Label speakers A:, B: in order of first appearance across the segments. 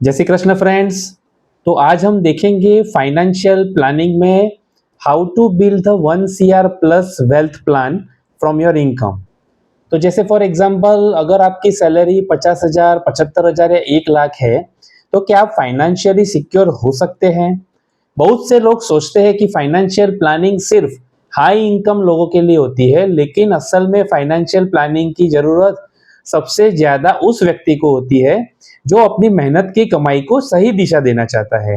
A: जय श्री कृष्ण फ्रेंड्स। तो आज हम देखेंगे फाइनेंशियल प्लानिंग में how to build the 1 CR plus wealth plan from your income. तो जैसे फॉर एग्जांपल अगर आपकी सैलरी 50,000, 75,000 या 1 लाख है तो क्या आप फाइनेंशियली सिक्योर हो सकते हैं? बहुत से लोग सोचते हैं कि फाइनेंशियल प्लानिंग सिर्फ हाई इनकम लोगों के लिए होती है, लेकिन असल में फाइनेंशियल प्लानिंग की जरूरत सबसे ज्यादा उस व्यक्ति को होती है जो अपनी मेहनत की कमाई को सही दिशा देना चाहता है।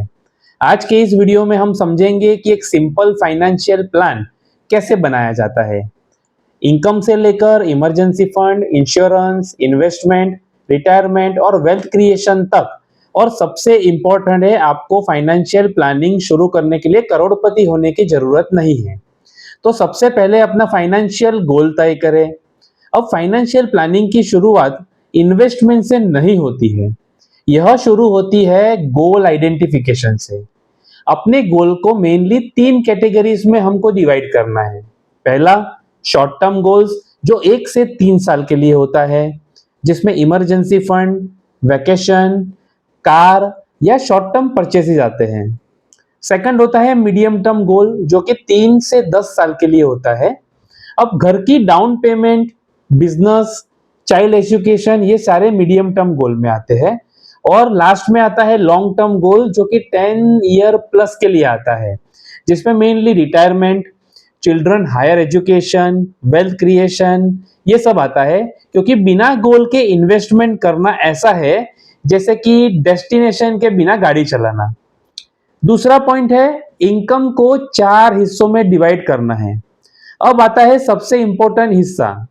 A: आज के इस वीडियो में हम समझेंगे कि एक सिंपल फाइनेंशियल प्लान कैसे बनाया जाता है, इनकम से लेकर emergency fund, insurance, investment, retirement और वेल्थ क्रिएशन तक। और सबसे इंपॉर्टेंट है, आपको फाइनेंशियल प्लानिंग शुरू करने के लिए करोड़पति होने की जरूरत नहीं है। तो सबसे पहले अपना फाइनेंशियल गोल तय करें। अब फाइनेंशियल प्लानिंग की शुरुआत इन्वेस्टमेंट से नहीं होती है, यह शुरू होती है गोल आइडेंटिफिकेशन से। अपने गोल को मेनली 3 कैटेगरीज में हमको डिवाइड करना है। पहला, शॉर्ट टर्म गोल्स जो 1 से 3 साल के लिए होता है, जिसमें इमरजेंसी फंड, वैकेशन, कार या शॉर्ट टर्म परचेसेस आते हैं। सेकंड होता है मीडियम टर्म गोल जो कि 3 से 10 साल के लिए होता है। अब घर की down payment, business, child education, ये सारे मीडियम टर्म गोल में आते हैं। और लास्ट में आता है लॉन्ग टर्म गोल जो कि 10 ईयर प्लस के लिए आता है, जिसमें mainly retirement, children higher education, wealth creation, ये सब आता है। क्योंकि बिना गोल के इन्वेस्टमेंट करना ऐसा है जैसे कि डेस्टिनेशन के बिना गाड़ी चलाना। दूसरा पॉइंट है, इनकम को 4 हिस्सों में डिवाइड करना है। अब आता है सबसे इंपॉर्टेंट हिस्सा,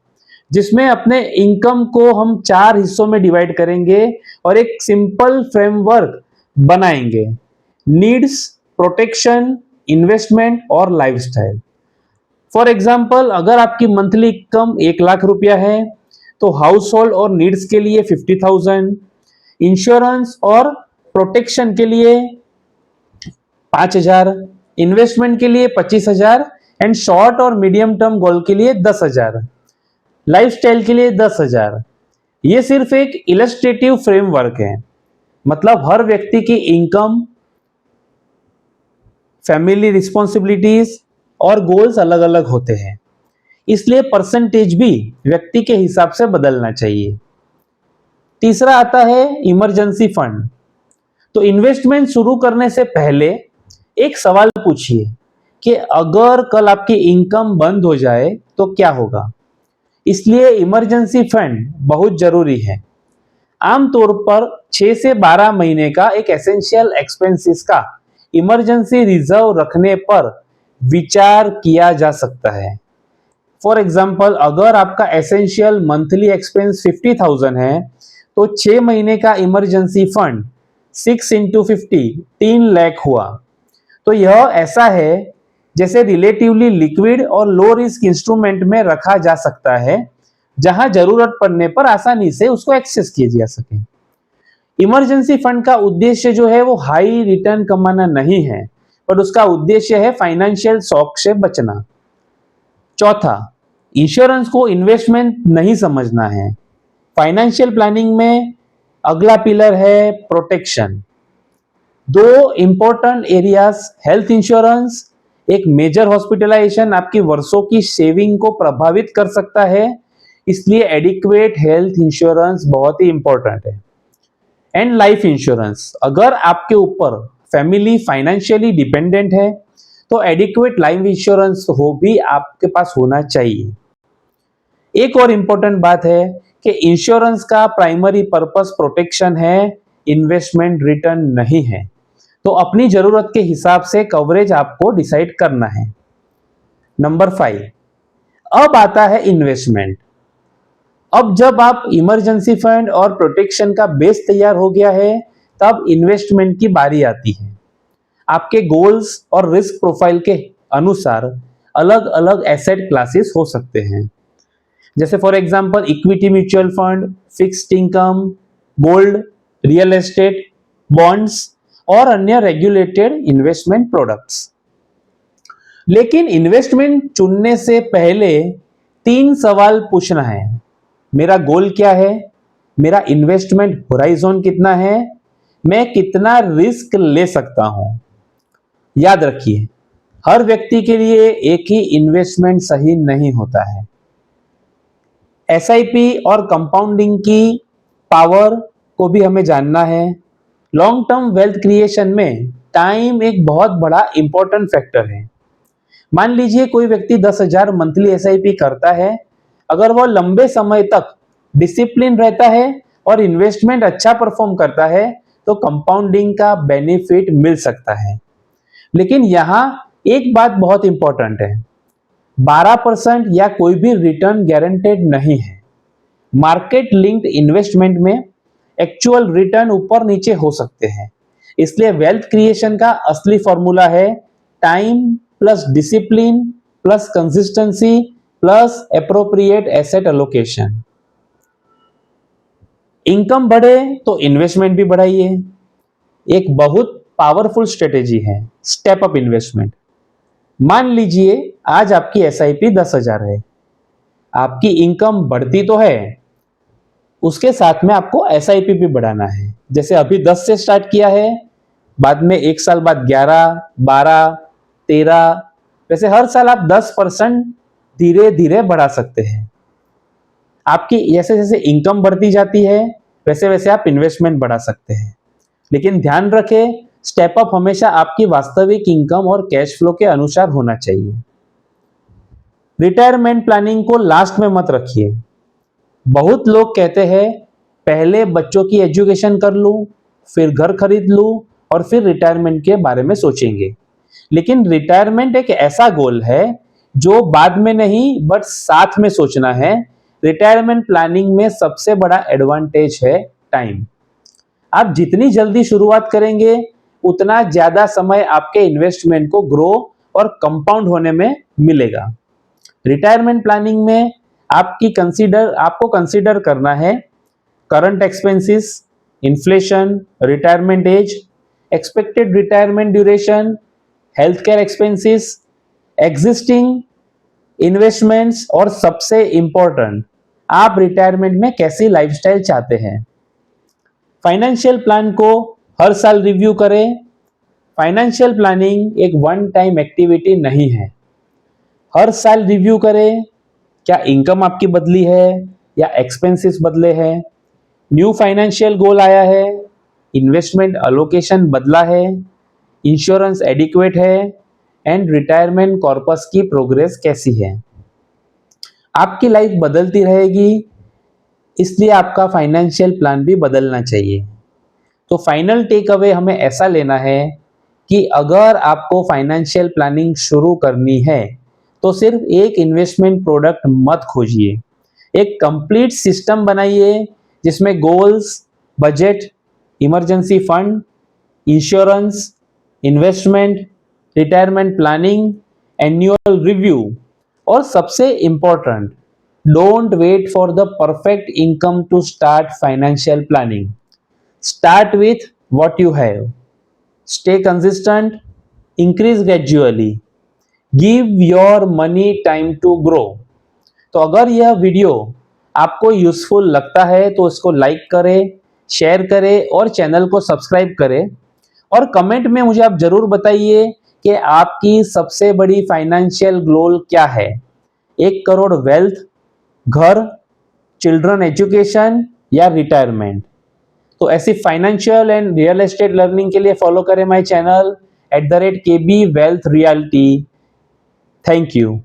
A: जिसमें अपने इनकम को हम 4 हिस्सों में डिवाइड करेंगे और एक सिंपल फ्रेमवर्क बनाएंगे: नीड्स, प्रोटेक्शन, इन्वेस्टमेंट और लाइफस्टाइल। फॉर एग्जांपल अगर आपकी मंथली इनकम 1 लाख रुपया है तो हाउस होल्ड और नीड्स के लिए 50,000, इंश्योरेंस और प्रोटेक्शन के लिए 5,000, इन्वेस्टमेंट के लिए 25,000 एंड शॉर्ट और मीडियम टर्म गोल के लिए 10,000, लाइफस्टाइल के लिए 10,000। ये सिर्फ एक इलस्ट्रेटिव फ्रेमवर्क है, मतलब हर व्यक्ति की इनकम, फैमिली रिस्पॉन्सिबिलिटीज और गोल्स अलग अलग होते हैं, इसलिए परसेंटेज भी व्यक्ति के हिसाब से बदलना चाहिए। तीसरा आता है इमरजेंसी फंड। तो इन्वेस्टमेंट शुरू करने से पहले एक सवाल पूछिए कि अगर कल आपकी इनकम बंद हो जाए तो क्या होगा। इसलिए इमरजेंसी फंड बहुत जरूरी है। आमतौर पर 6 से 12 महीने का एक एसेंशियल एक्सपेंसेस का इमरजेंसी रिजर्व रखने पर विचार किया जा सकता है। फॉर एग्जांपल अगर आपका एसेंशियल मंथली एक्सपेंस 50,000 है तो 6 महीने का इमरजेंसी फंड 6 इंटू 50 3 लाख हुआ। तो यह ऐसा है जैसे रिलेटिवली लिक्विड और लो रिस्क इंस्ट्रूमेंट में रखा जा सकता है, जहां जरूरत पड़ने पर आसानी से उसको एक्सेस किया जा सके। इमरजेंसी फंड का उद्देश्य जो है वो हाई रिटर्न कमाना नहीं है, पर उसका उद्देश्य है फाइनेंशियल शॉक से बचना। चौथा, इंश्योरेंस को इन्वेस्टमेंट नहीं समझना है। फाइनेंशियल प्लानिंग में अगला पिलर है protection. 2 important areas, health insurance, एक मेजर हॉस्पिटलाइजेशन आपकी वर्षों की सेविंग को प्रभावित कर सकता है, इसलिए एडिक्वेट हेल्थ इंश्योरेंस बहुत ही इंपॉर्टेंट है। एंड लाइफ इंश्योरेंस, अगर आपके ऊपर फैमिली फाइनेंशियली डिपेंडेंट है तो एडिक्वेट लाइफ इंश्योरेंस हो भी आपके पास होना चाहिए। एक और इंपॉर्टेंट बात है कि इंश्योरेंस का प्राइमरी पर्पस प्रोटेक्शन है, इन्वेस्टमेंट रिटर्न नहीं है। तो अपनी जरूरत के हिसाब से कवरेज आपको डिसाइड करना है। नंबर 5, अब आता है इन्वेस्टमेंट। अब जब आप इमरजेंसी फंड और प्रोटेक्शन का बेस तैयार हो गया है, तब इन्वेस्टमेंट की बारी आती है। आपके गोल्स और रिस्क प्रोफाइल के अनुसार अलग अलग एसेट क्लासेस हो सकते हैं, जैसे for example equity mutual fund, fixed income, gold, real estate, bonds और अन्य रेगुलेटेड इन्वेस्टमेंट प्रोडक्ट्स। लेकिन इन्वेस्टमेंट चुनने से पहले 3 सवाल पूछना है: मेरा गोल क्या है, मेरा इन्वेस्टमेंट होराइजन कितना है, मैं कितना रिस्क ले सकता हूं। याद रखिए, हर व्यक्ति के लिए एक ही इन्वेस्टमेंट सही नहीं होता है। एसआईपी और कंपाउंडिंग की पावर को भी हमें जानना है। लॉन्ग टर्म वेल्थ क्रिएशन में टाइम एक बहुत बड़ा इंपॉर्टेंट फैक्टर है। मान लीजिए कोई व्यक्ति 10,000 मंथली एसआईपी करता है। अगर वो लंबे समय तक डिसिप्लिन रहता है और इन्वेस्टमेंट अच्छा परफॉर्म करता है तो कंपाउंडिंग का बेनिफिट मिल सकता है। लेकिन यहां एक बात बहुत इंपॉर्टेंट है, 12% या कोई भी रिटर्न गारंटेड नहीं है। मार्केट लिंक्ड इन्वेस्टमेंट में एक्चुअल रिटर्न ऊपर नीचे हो सकते हैं। इसलिए वेल्थ क्रिएशन का असली फॉर्मूला है time plus discipline plus consistency plus appropriate asset allocation. Income बढ़े तो इन्वेस्टमेंट भी बढ़ाइए। एक बहुत पावरफुल स्ट्रेटेजी है स्टेप अप इन्वेस्टमेंट। मान लीजिए आज आपकी एसआईपी 10,000 है। आपकी इनकम बढ़ती तो है, उसके साथ में आपको एसआईपी भी बढ़ाना है। जैसे अभी 10 से स्टार्ट किया है, बाद में एक साल बाद 11, 12, 13, वैसे हर साल आप 10% धीरे धीरे बढ़ा सकते हैं। आपकी जैसे जैसे इनकम बढ़ती जाती है वैसे वैसे आप इन्वेस्टमेंट बढ़ा सकते हैं। लेकिन ध्यान रखें, स्टेप अप हमेशा आपकी वास्तविक इनकम और कैश फ्लो के अनुसार होना चाहिए। रिटायरमेंट प्लानिंग को लास्ट में मत रखिए। बहुत लोग कहते हैं पहले बच्चों की एजुकेशन कर लूं, फिर घर खरीद लूं और फिर रिटायरमेंट के बारे में सोचेंगे। लेकिन रिटायरमेंट एक ऐसा गोल है जो बाद में नहीं बट साथ में सोचना है। रिटायरमेंट प्लानिंग में सबसे बड़ा एडवांटेज है टाइम। आप जितनी जल्दी शुरुआत करेंगे उतना ज्यादा समय आपके इन्वेस्टमेंट को ग्रो और कंपाउंड होने में मिलेगा। रिटायरमेंट प्लानिंग में आपको कंसीडर करना है current expenses, inflation, retirement age, expected retirement duration, health care expenses, existing investments और सबसे इंपॉर्टेंट आप रिटायरमेंट में कैसी लाइफस्टाइल चाहते हैं। फाइनेंशियल प्लान को हर साल रिव्यू करें। फाइनेंशियल प्लानिंग एक वन टाइम एक्टिविटी नहीं है। हर साल रिव्यू करें, क्या इनकम आपकी बदली है या एक्सपेंसेस बदले हैं, न्यू फाइनेंशियल गोल आया है, इन्वेस्टमेंट अलोकेशन बदला है, इंश्योरेंस एडिक्वेट है एंड रिटायरमेंट कॉर्पस की प्रोग्रेस कैसी है। आपकी लाइफ बदलती रहेगी, इसलिए आपका फाइनेंशियल प्लान भी बदलना चाहिए। तो फाइनल टेक अवे हमें ऐसा लेना है कि अगर आपको फाइनेंशियल प्लानिंग शुरू करनी है तो सिर्फ एक इन्वेस्टमेंट प्रोडक्ट मत खोजिए। एक कंप्लीट सिस्टम बनाइए जिसमें goals, budget, emergency fund, insurance, investment, retirement planning, annual review और सबसे important, don't wait for the perfect income to start financial planning. Start with what you have, stay consistent, increase gradually, give your money time to grow. तो अगर यह video आपको useful लगता है तो इसको लाइक करें, शेयर करें और चैनल को सब्सक्राइब करें। और कमेंट में मुझे आप जरूर बताइए कि आपकी सबसे बड़ी फाइनेंशियल गोल क्या है। 1 करोड़ वेल्थ, घर, चिल्ड्रन एजुकेशन या रिटायरमेंट। तो ऐसी financial and real estate learning के लिए फॉलो करें my channel @KB Wealth Realty। Thank you.